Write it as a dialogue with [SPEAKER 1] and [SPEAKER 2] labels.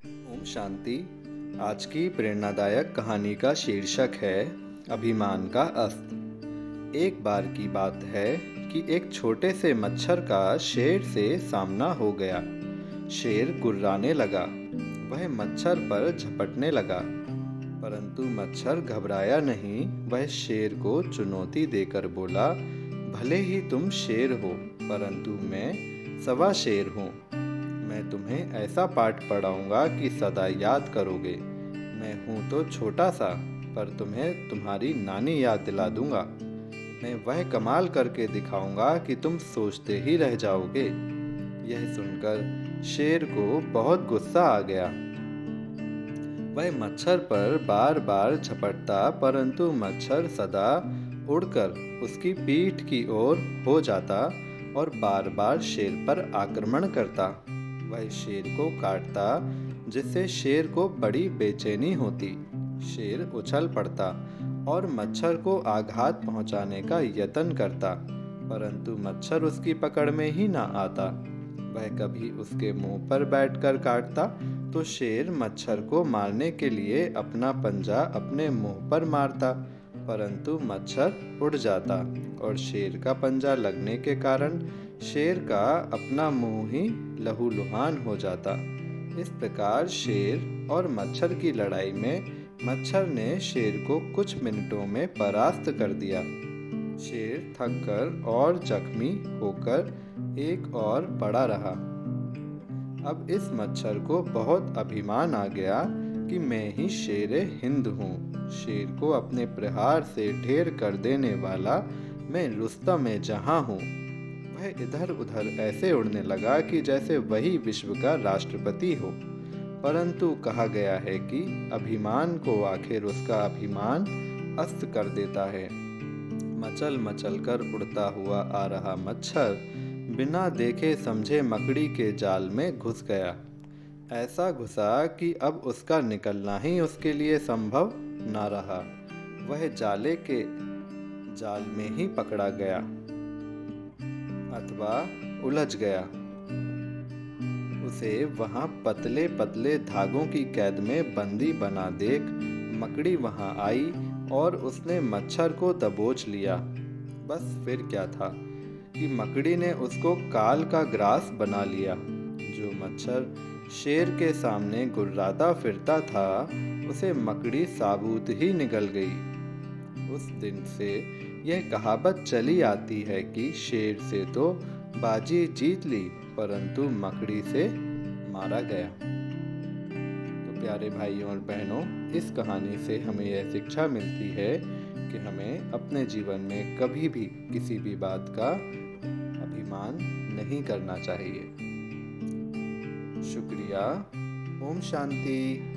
[SPEAKER 1] ओम शांति। आज की प्रेरणादायक कहानी का शीर्षक है अभिमान का अस्त्र। एक बार की बात है कि एक छोटे से मच्छर का शेर से सामना हो गया। शेर गुर्राने लगा, वह मच्छर पर झपटने लगा, परंतु मच्छर घबराया नहीं। वह शेर को चुनौती देकर बोला, भले ही तुम शेर हो, परंतु मैं सवा शेर हूँ। मैं तुम्हें ऐसा पाठ पढ़ाऊंगा कि सदा याद करोगे। मैं हूँ तो छोटा सा, पर तुम्हें तुम्हारी नानी याद दिला दूंगा। मैं वह कमाल करके दिखाऊंगा कि तुम सोचते ही रह जाओगे। यह सुनकर शेर को बहुत गुस्सा आ गया। वह मच्छर पर बार बार झपटता, परंतु मच्छर सदा उड़कर उसकी पीठ की ओर हो जाता और बार बार शेर पर आक्रमण करता। वह शेर को काटता, जिससे शेर को बड़ी बेचैनी होती। शेर उछल पड़ता और मच्छर को आघात पहुंचाने का यत्न करता, परंतु मच्छर उसकी पकड़ में ही ना आता। वह कभी उसके मुंह पर बैठकर काटता तो शेर मच्छर को मारने के लिए अपना पंजा अपने मुंह पर मारता, परंतु मच्छर उड़ जाता और शेर का पंजा लगने के कारण शेर का अपना मुंह ही लहूलुहान हो जाता। इस प्रकार शेर और मच्छर की लड़ाई में मच्छर ने शेर को कुछ मिनटों में परास्त कर दिया। शेर थककर और जख्मी होकर एक और पड़ा रहा। अब इस मच्छर को बहुत अभिमान आ गया कि मैं ही शेर हिंद हूँ। शेर को अपने प्रहार से ढेर कर देने वाला मैं रुस्तम जहां हूँ। वह इधर उधर ऐसे उड़ने लगा कि जैसे वही विश्व का राष्ट्रपति हो। परंतु कहा गया है कि अभिमान को आखिर उसका अभिमान अस्त कर देता है। मचल मचल कर उड़ता हुआ आ रहा मच्छर बिना देखे समझे मकड़ी के जाल में घुस गया। ऐसा घुसा कि अब उसका निकलना ही उसके लिए संभव न रहा। वह जाले के जाल में ही पकड़ा गया अथवा उलझ गया। उसे वहां पतले पतले धागों की कैद में बंदी बना देख मकड़ी वहां आई और उसने मच्छर को दबोच लिया। बस फिर क्या था कि मकड़ी ने उसको काल का ग्रास बना लिया। जो मच्छर शेर के सामने गुर्राता फिरता था, उसे मकड़ी साबूत ही निगल गई। उस दिन से यह कहावत चली आती है कि शेर से तो बाजी जीत ली, परंतु मकड़ी से मारा गया। तो प्यारे भाइयों और बहनों, इस कहानी से हमें यह शिक्षा मिलती है कि हमें अपने जीवन में कभी भी किसी भी बात का अभिमान नहीं करना चाहिए। शुक्रिया। ओम शांति।